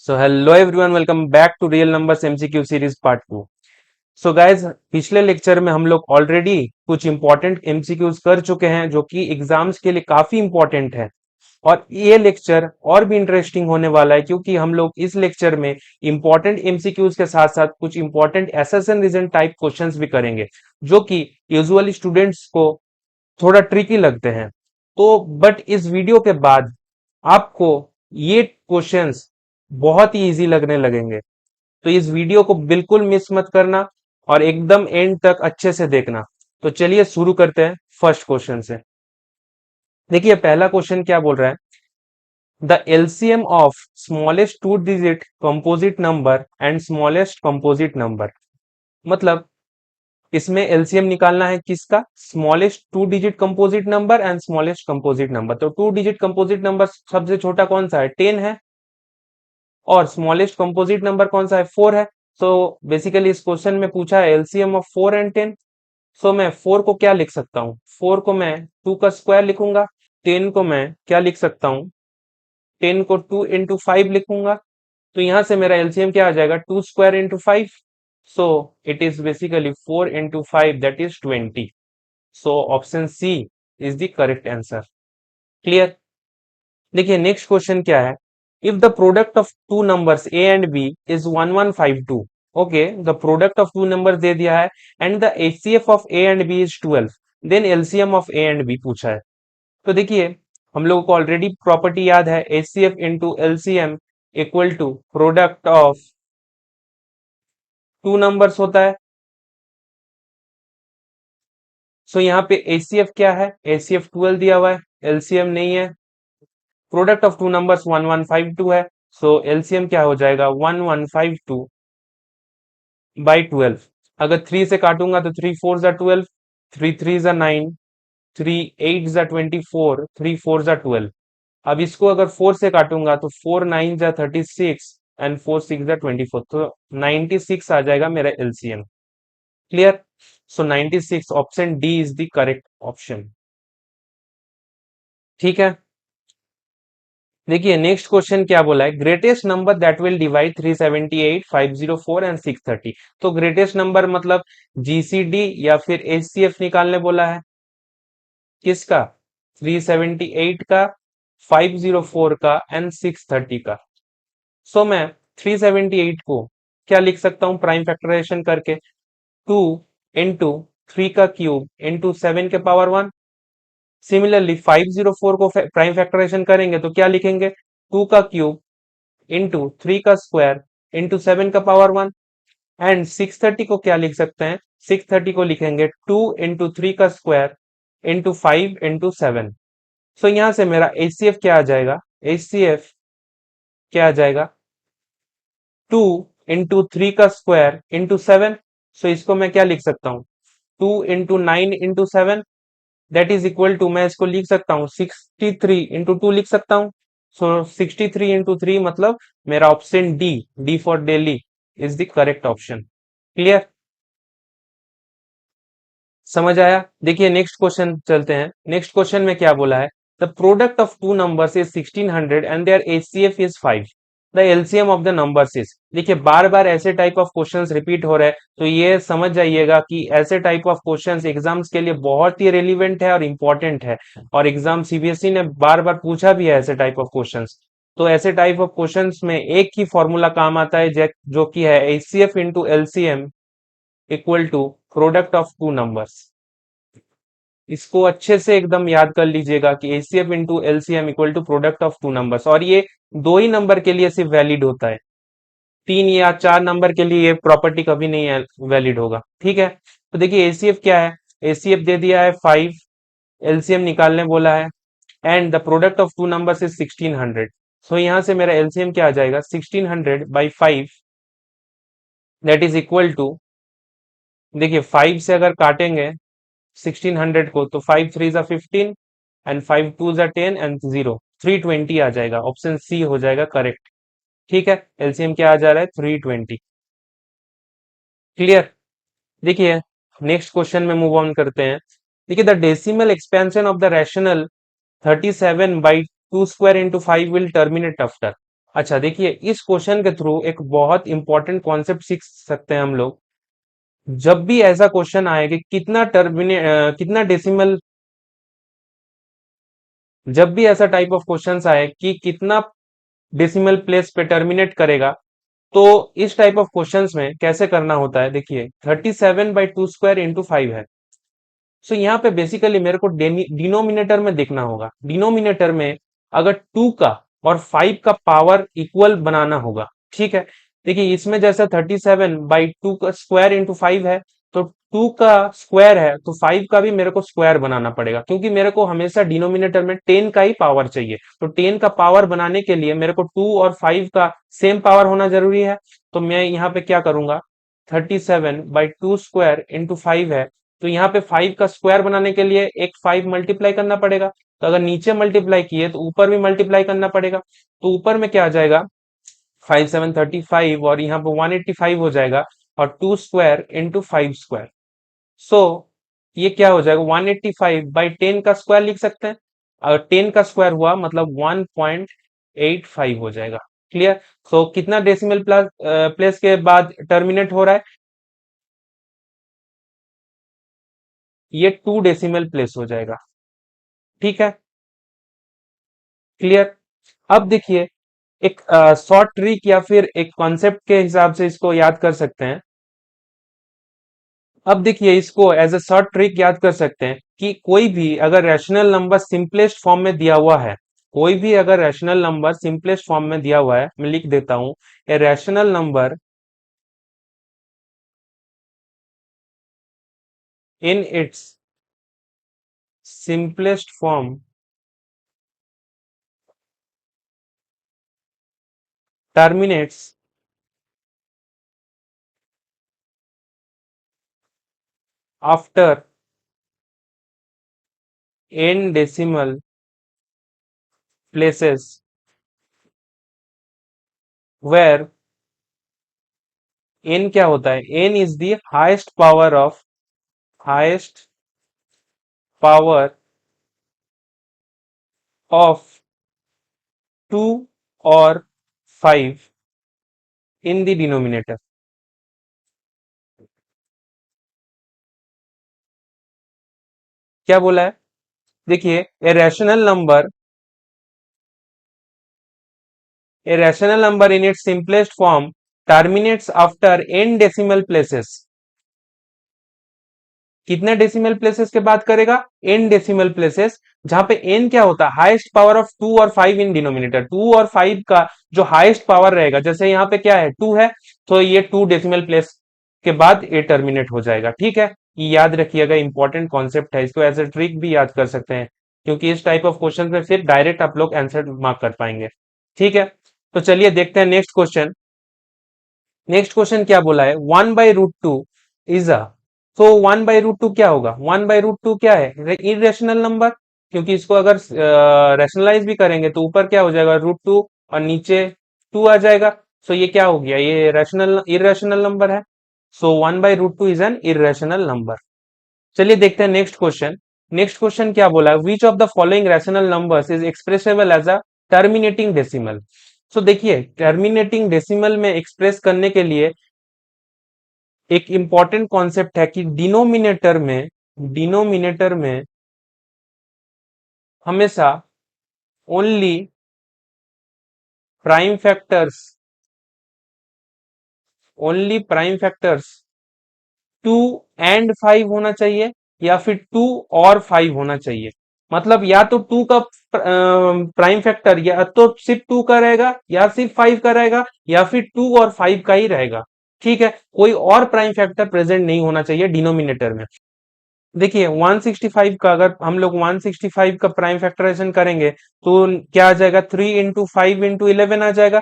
So hello everyone, welcome back to real numbers MCQ series part 2। So guys, पिछले lecture में हम लोग already कुछ इंपॉर्टेंट एमसीक्यूज कर चुके हैं जो कि एग्जाम्स के लिए काफी इंपॉर्टेंट है। और ये लेक्चर और भी इंटरेस्टिंग होने वाला है क्योंकि हम लोग इस लेक्चर में इंपॉर्टेंट एमसीक्यूज के साथ साथ कुछ important assertion reason type questions भी करेंगे जो कि यूजुअली स्टूडेंट्स को थोड़ा ट्रिकी लगते हैं। तो बट इस वीडियो के बाद आपको ये क्वेश्चंस बहुत ही इजी लगने लगेंगे। तो इस वीडियो को बिल्कुल मिस मत करना और एकदम एंड तक अच्छे से देखना। तो चलिए शुरू करते हैं फर्स्ट क्वेश्चन से। देखिए पहला क्वेश्चन क्या बोल रहा है, the LCM of smallest two digit composite number and smallest composite number. मतलब इसमें एलसीएम निकालना है किसका, smallest two digit composite number and smallest composite number. तो टू डिजिट कंपोजिट नंबर सबसे छोटा कौन सा है, 10 है, और स्मॉलेस्ट कंपोजिट नंबर कौन सा है, 4 है। सो बेसिकली इस क्वेश्चन में पूछा है एलसीएम ऑफ 4 एंड 10। सो मैं 4 को क्या लिख सकता हूँ, 4 को मैं 2 का स्क्वायर लिखूंगा। 10 को मैं क्या लिख सकता हूँ, 10 को 2 इंटू 5 लिखूंगा। तो यहां से मेरा एलसीएम क्या आ जाएगा, 2 square into 5। So it is basically 4 into 5 that is 20। So option C is the correct answer. Clear. देखिए नेक्स्ट क्वेश्चन क्या है, if the product of two numbers A and B is 1152। Okay, the product of two numbers दे दिया है and the HCF of A and B is 12, then LCM of A and B पूछा है। तो देखिए हम लोगों को ऑलरेडी प्रॉपर्टी याद है, HCF into LCM equal to product of two numbers होता है। सो यहाँ पे एचसीएफ क्या है, एचसीएफ 12 दिया हुआ है, एलसीएम नहीं है। प्रोडक्ट ऑफ टू नंबर्स 1152 है, सो एलसीएम क्या हो जाएगा 1152 बाई 12। अगर 3 से काटूंगा तो 3 4 जा 12, 3 3 जा 9, 3 8 जा 24, 3 4 जा 12। अब इसको अगर 4 से काटूंगा तो 4 9 जा 36 एंड 4 6 जा 24, तो 96 आ जाएगा मेरा LCM. Clear. So 96 option D is the correct option. ठीक है। देखिए नेक्स्ट क्वेश्चन क्या बोला है, greatest number that will divide 378 504 and 630। तो ग्रेटेस्ट नंबर मतलब जीसीडी या फिर एचसीएफ निकालने बोला है, किसका, 378 का, 504 का एंड 630 का। सो मैं 378 को क्या लिख सकता हूं, प्राइम फैक्टराइजेशन करके 2 इंटू 3 का क्यूब इंटू 7 के पावर 1। सिमिलरली 504 को प्राइम फैक्टराइजेशन करेंगे तो क्या लिखेंगे, 2 का क्यूब इंटू 3 का स्क्वायर इंटू 7 का पावर 1। एंड 630 को क्या लिख सकते हैं, 630 को लिखेंगे 2 इंटू 3 का स्क्वायर इंटू 5 इंटू 7। सो यहां से मेरा एचसीएफ क्या आ जाएगा, एचसीएफ क्या आ जाएगा 2 इंटू 3 का स्क्वायर इंटू 7। सो इसको मैं क्या लिख सकता हूँ, 2 into 9 into 7 that is equal to, मैं इसको लिख सकता हूँ 63 इंटू 2 लिख सकता हूँ। सो 63 इंटू 3 मतलब मेरा option D, D for Delhi, is the correct option. Clear, समझ आया। देखिए नेक्स्ट क्वेश्चन चलते हैं। नेक्स्ट क्वेश्चन में क्या बोला है, the product of two numbers is 1600 and their HCF is 5, the LCM of the numbers is. देखिए बार बार ऐसे टाइप ऑफ क्वेश्चंस रिपीट हो रहे हैं, तो ये समझ जाइएगा कि ऐसे टाइप ऑफ क्वेश्चंस एग्जाम्स के लिए बहुत ही रेलिवेंट है और इंपॉर्टेंट है। और एग्जाम सीबीएसई ने बार बार पूछा भी है ऐसे टाइप ऑफ क्वेश्चंस। तो ऐसे टाइप ऑफ क्वेश्चंस में एक ही फॉर्मूला काम आता है जो कि है HCF into LCM equal to product of two numbers. इसको अच्छे से एकदम याद कर लीजिएगा कि HCF into LCM equal to product of two numbers. और ये दो ही नंबर के लिए सिर्फ वैलिड होता है, 3 या 4 नंबर के लिए ये प्रॉपर्टी कभी नहीं वैलिड होगा। ठीक है। तो देखिए एचसीएफ क्या है, एचसीएफ दे दिया है 5, एलसीएम निकालने बोला है and the product of two numbers is 1600। So यहां से मेरा एलसीएम क्या आ जाएगा, 1600 by 5 that is equal to, देखिए 5 से अगर काटेंगे 1600 को तो 5 3 जा 15 एंड 5 2 जा 10 एंड 0 320 आ जाएगा। ऑप्शन सी हो जाएगा करेक्ट। ठीक है, एलसीएम क्या आ जा रहा है 320। क्लियर। देखिए नेक्स्ट क्वेश्चन में मूव ऑन करते हैं। देखिए the decimal expansion of the rational 37 by 2 square into 5 will terminate after. अच्छा देखिए, इस क्वेश्चन के थ्रू एक बहुत इंपॉर्टेंट कॉन्सेप्ट सीख सकते हैं हम लोग। जब भी ऐसा क्वेश्चन आए कि कितना डेसिमल, जब भी ऐसा टाइप ऑफ क्वेश्चंस आए कि कितना डेसिमल प्लेस पे टर्मिनेट करेगा, तो इस टाइप ऑफ क्वेश्चंस में कैसे करना होता है, देखिए 37/2 स्क्वायर इंटू 5 है। सो यहाँ पे बेसिकली मेरे को डिनोमिनेटर में देखना होगा। डिनोमिनेटर में अगर 2 का और 5 का पावर इक्वल बनाना होगा। ठीक है, देखिए इसमें जैसे 37/2 का स्क्वायर इंटू 5 है, तो 2 का स्क्वायर है तो 5 का भी मेरे को स्क्वायर बनाना पड़ेगा, क्योंकि मेरे को हमेशा डिनोमिनेटर में 10 का ही पावर चाहिए। तो 10 का पावर बनाने के लिए मेरे को 2 और 5 का सेम पावर होना जरूरी है। तो मैं यहाँ पे क्या करूंगा, 37/2 स्क्वायर इंटू 5 है, तो यहाँ पे 5 का स्क्वायर बनाने के लिए एक 5 मल्टीप्लाई करना पड़ेगा। तो अगर नीचे मल्टीप्लाई किए तो ऊपर भी मल्टीप्लाई करना पड़ेगा। तो ऊपर में क्या आ जाएगा, 5 7 35, और यहाँ पे 185 हो जाएगा। और 2 स्क्वायर इंटू 5 स्क्वायर। सो ये क्या हो जाएगा, 185/10 का स्क्वायर लिख सकते हैं। अगर 10 का स्क्वायर हुआ मतलब 1.85 हो जाएगा। क्लियर। सो कितना डेसिमल प्लेस के बाद टर्मिनेट हो रहा है, ये 2 डेसिमल प्लेस हो जाएगा। ठीक है, क्लियर। अब देखिए, एक शॉर्ट ट्रिक या फिर एक कॉन्सेप्ट के हिसाब से इसको याद कर सकते हैं। अब देखिए, इसको एज ए शॉर्ट ट्रिक याद कर सकते हैं कि कोई भी अगर रैशनल नंबर सिंपलेस्ट फॉर्म में दिया हुआ है, कोई भी अगर रैशनल नंबर सिंपलेस्ट फॉर्म में दिया हुआ है, मैं लिख देता हूं, a rational number in its simplest form terminates after n decimal places where n क्या होता है, n is the highest power of 2 और 5 इन द डिनोमिनेटर। क्या बोला है, देखिए, a rational number in its simplest form terminates after n decimal places. कितने decimal places के बाद करेगा, n डेसिमल प्लेसेस, जहां पे n क्या होता है, हाईएस्ट पावर ऑफ 2 और 5 इन डिनोमिनेटर। 2 और 5 का जो हाईएस्ट पावर रहेगा, जैसे यहाँ पे क्या है 2 है, तो ये 2 डेसिमल प्लेस के बाद ये टर्मिनेट हो जाएगा। ठीक है, ये याद रखिएगा, इंपॉर्टेंट कॉन्सेप्ट है, इसको एज ए ट्रिक भी याद कर सकते हैं, क्योंकि इस टाइप ऑफ क्वेश्चन में फिर डायरेक्ट आप लोग आंसर मार्क कर पाएंगे। ठीक है, तो चलिए देखते हैं नेक्स्ट क्वेश्चन। नेक्स्ट क्वेश्चन क्या बोला है, 1/√2 इज अ, तो 1/√2 क्या होगा, 1/√2 क्या है, इरेशनल नंबर, क्योंकि इसको अगर रैशनलाइज भी करेंगे तो ऊपर क्या हो जाएगा, √2, और नीचे 2 आ जाएगा। सो ये क्या हो गया, ये रैशनल इरेशनल नंबर है। सो 1/√2 इज एन इरेशनल नंबर। चलिए देखते हैं नेक्स्ट क्वेश्चन। नेक्स्ट क्वेश्चन क्या बोला है, which of the following rational numbers is expressible as a terminating decimal. So देखिए, टर्मिनेटिंग डेसिमल में एक्सप्रेस करने के लिए एक इंपॉर्टेंट कॉन्सेप्ट है कि डिनोमिनेटर में हमेशा only prime factors only prime factors 2 and 5 होना चाहिए, या फिर 2 और 5 होना चाहिए। मतलब या तो 2 का प्राइम फैक्टर या तो सिर्फ 2 का रहेगा, या सिर्फ 5 का रहेगा, या फिर 2 और 5 का ही रहेगा। ठीक है, कोई और प्राइम फैक्टर प्रेजेंट नहीं होना चाहिए डिनोमिनेटर में। देखिए 165 का, अगर हम लोग 165 का प्राइम फैक्टराइजेशन करेंगे तो क्या आ जाएगा, 3 × 5 × 11 आ जाएगा।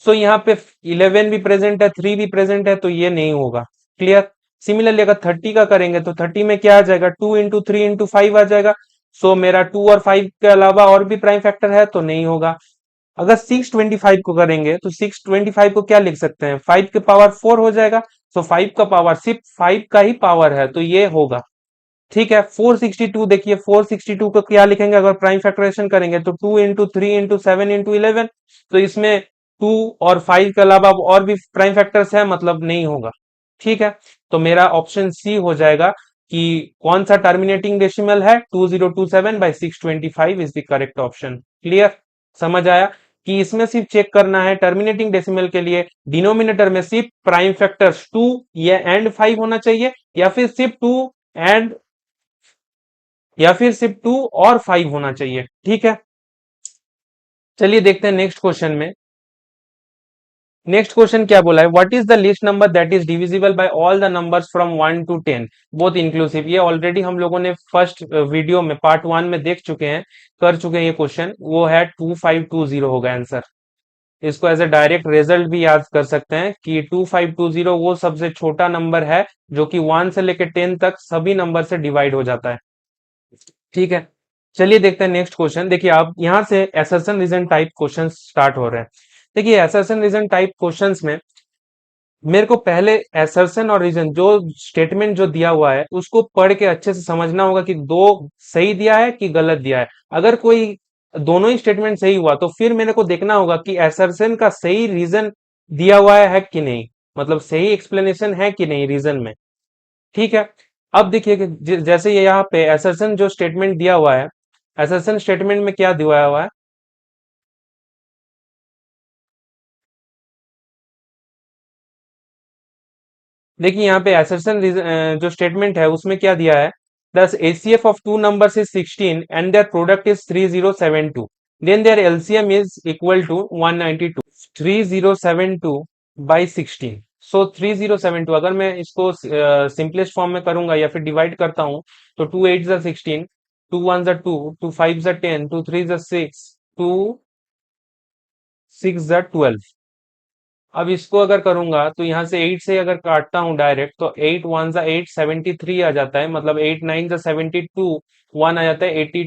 सो यहाँ पे 11 भी प्रेजेंट है, 3 भी प्रेजेंट है, तो ये नहीं होगा। क्लियर। सिमिलरली अगर 30 का करेंगे तो 30 में क्या आ जाएगा, 2 × 3 × 5 आ जाएगा। सो मेरा 2 और 5 के अलावा और भी प्राइम फैक्टर है, तो नहीं होगा। अगर 625 को करेंगे तो 625 को क्या लिख सकते हैं, 5 के पावर 4 हो जाएगा। सो 5 का पावर सिर्फ 5 का ही पावर है, तो ये होगा। ठीक है, 462, देखिए 462 को क्या लिखेंगे, अगर प्राइम फैक्टराइजेशन करेंगे तो 2 × 3 × 7 × 11, तो इसमें टू और फाइव के अलावा और भी प्राइम फैक्टर्स है, मतलब नहीं होगा। ठीक है, तो मेरा ऑप्शन सी हो जाएगा कि कौन सा टर्मिनेटिंग डेसिमल है, 2027/625 is the correct option. Clear, समझ आया कि इसमें सिर्फ चेक करना है टर्मिनेटिंग डेसिमल के लिए डिनोमिनेटर में सिर्फ प्राइम फैक्टर्स टू या एंड फाइव होना चाहिए, या फिर सिर्फ टू एंड, या फिर सिर्फ टू और फाइव होना चाहिए। ठीक है, चलिए देखते हैं नेक्स्ट क्वेश्चन में। नेक्स्ट क्वेश्चन क्या बोला है, what is the list number that is divisible by all the numbers from 1 to 10 both inclusive. ये ऑलरेडी हम लोगों ने फर्स्ट वीडियो में पार्ट 1 में देख चुके हैं, कर चुके हैं ये क्वेश्चन, वो है 2520 होगा आंसर। इसको एज ए डायरेक्ट रिजल्ट भी याद कर सकते हैं कि 2520 वो सबसे छोटा नंबर है जो कि 1 से लेकर 10 तक सभी नंबर से डिवाइड हो जाता है। ठीक है, चलिए देखते हैं नेक्स्ट क्वेश्चन। देखिए आप यहां से assertion reason type question start हो रहे हैं। देखिए एसर्शन रीजन टाइप क्वेश्चंस में मेरे को पहले एसर्शन और रीजन जो स्टेटमेंट जो दिया हुआ है उसको पढ़ के अच्छे से समझना होगा कि दो सही दिया है कि गलत दिया है। अगर कोई दोनों ही स्टेटमेंट सही हुआ तो फिर मेरे को देखना होगा कि एसर्शन का सही रीजन दिया हुआ है कि नहीं, मतलब सही एक्सप्लेनेशन है कि नहीं रीजन में। ठीक है, अब देखिए कि जैसे ये यहाँ पे असर्शन जो स्टेटमेंट दिया हुआ है, असर्शन स्टेटमेंट में क्या दिया हुआ है, देखिए यहाँ पे असर्शन जो स्टेटमेंट है उसमें क्या दिया है, this HCF of two numbers is 16 and their product is 3072, then their LCM is equal to 192। 3072 by 16, so 3072 अगर मैं इसको सिंपलेस्ट फॉर्म में करूंगा या फिर डिवाइड करता हूं तो 2 8 जा 16, 2 1 जा 2, 2 5 जा 10, 2 3 जा 6, 2 6 जा 12। अब इसको अगर करूंगा तो यहाँ से 8 से अगर काटता हूँ डायरेक्ट तो 8 1 जा 8, 73 आ जाता है, मतलब 8 9 जा 72, 1 आ जाता है 80,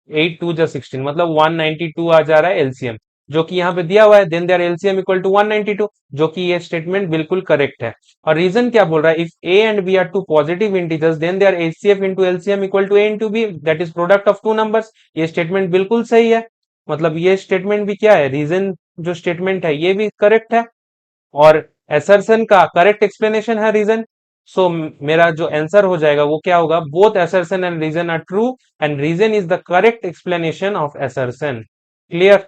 8 2 जा 16, मतलब 192 आ जा रहा है एलसीएम, जो कि यहाँ पे दिया हुआ है। Then their LCM equal to 192, जो कि ये स्टेटमेंट बिल्कुल करेक्ट है। और रीजन क्या बोल रहा है, if A and B are two positive integers then their HCF into LCM equal to A into B, that is product of two numbers. ये स्टेटमेंट बिल्कुल सही है, मतलब ये स्टेटमेंट भी क्या है, रीजन जो स्टेटमेंट है ये भी करेक्ट है, और एसर्शन का करेक्ट एक्सप्लेनेशन है रीजन। सो मेरा जो आंसर हो जाएगा वो क्या होगा, both assertion and reason are true and reason is the correct explanation of assertion. Clear,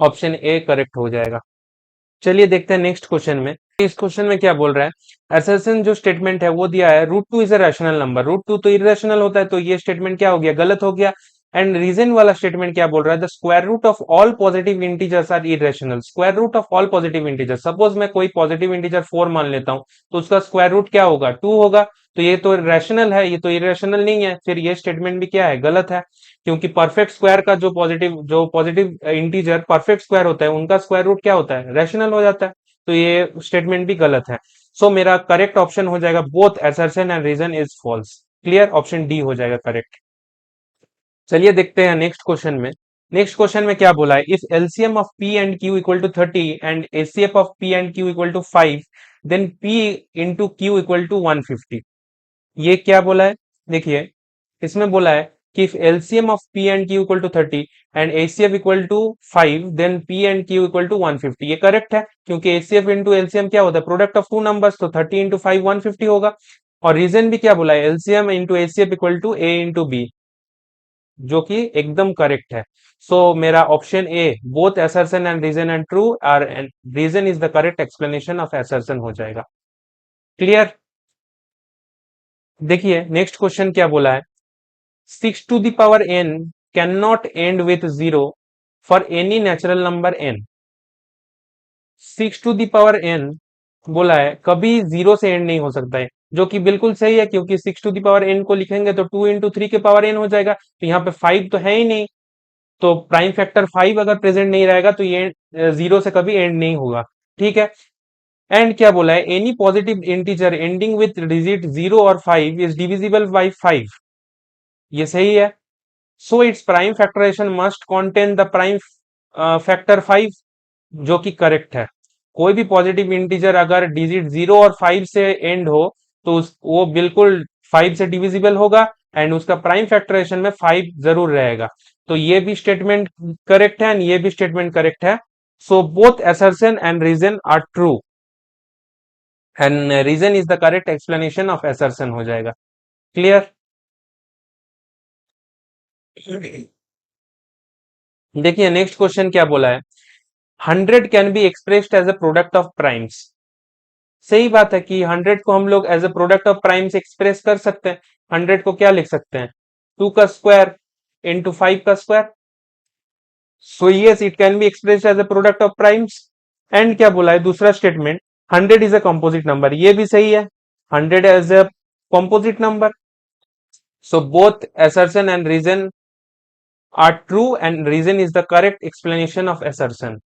option A correct हो जाएगा। चलिए देखते हैं नेक्स्ट क्वेश्चन में। इस क्वेश्चन में क्या बोल रहा है, एसर्शन जो स्टेटमेंट है वो दिया है root two is a rational number, root two तो इरेशनल होता है, तो ये स्टेटमेंट क्या हो गया, गलत हो गया। एंड रीजन वाला स्टेटमेंट क्या बोल रहा है, the square root of all positive integers are irrational, square root of all positive integer, suppose मैं कोई पॉजिटिव इंटीजर 4 मान लेता हूं तो उसका स्क्वायर रूट क्या होगा, 2 होगा, तो ये तो रैशनल है, ये तो इरेशनल नहीं है, फिर ये स्टेटमेंट भी क्या है, गलत है। क्योंकि परफेक्ट स्क्वायर का जो पॉजिटिव इंटीजर परफेक्ट स्क्वायर होता है उनका स्क्वायर रूट क्या होता है, रैशनल हो जाता है, तो ये स्टेटमेंट भी गलत है। सो मेरा करेक्ट ऑप्शन हो जाएगा both assertion and reason is false. Clear, option D हो जाएगा करेक्ट। चलिए देखते हैं नेक्स्ट क्वेश्चन में। नेक्स्ट क्वेश्चन में क्या बोला है, if LCM of P and Q equal to 30 and HCF of P and Q equal to 5, then P into Q equal to 150। ये क्या बोला है, देखिए इसमें बोला है कि if LCM of P and Q equal to 30 and HCF equal to 5 then P and Q equal to 150। ये करेक्ट है क्योंकि HCF into LCM क्या होता है, प्रोडक्ट ऑफ टू नंबर्स, तो 30 into 5 150 होगा। और रीजन भी क्या बोला है, LCM into HCF equal to A into B, जो कि एकदम करेक्ट है। सो मेरा option A both assertion and reason and true are reason is the correct explanation of assertion हो जाएगा। क्लियर, देखिए नेक्स्ट क्वेश्चन क्या बोला है, 6 to the power n cannot end with 0 for any natural number n। 6 to the power n बोला है कभी 0 से एंड नहीं हो सकता है, जो कि बिल्कुल सही है क्योंकि 6 to the power n को लिखेंगे तो 2 into 3 के पावर n हो जाएगा, तो यहाँ पे 5 तो है ही नहीं, तो प्राइम फैक्टर 5 अगर प्रेजेंट नहीं रहेगा तो ये 0 से कभी एंड नहीं होगा। ठीक है, एंड क्या बोला है, any positive integer ending with digit 0 और 5 इज डिविजिबल बाई 5, ये सही है। So it's prime factorization must contain the prime factor 5, जो कि करेक्ट है। कोई भी पॉजिटिव इंटीजर अगर डिजिट 0 और 5 से एंड हो तो वो बिल्कुल 5 से डिविजिबल होगा एंड उसका प्राइम फैक्टराइजेशन में 5 जरूर रहेगा। तो ये भी स्टेटमेंट करेक्ट है एंड ये भी स्टेटमेंट करेक्ट है। So both assertion and reason are true and reason is the correct explanation of assertion हो जाएगा. Clear? देखिए नेक्स्ट क्वेश्चन क्या बोला है. 100 can be expressed as a product of primes. सही बात है कि 100 को हम लोग as a product of primes express कर सकते हैं. 100 को क्या लिख सकते हैं? 2 का स्क्वायर इंटू 5 का square. So yes it can be expressed as a product of primes. And क्या बोला है दूसरा statement? 100 is a composite number. ये भी सही है. 100 as a composite number. So both assertion and reason are true and reason is the correct explanation of assertion.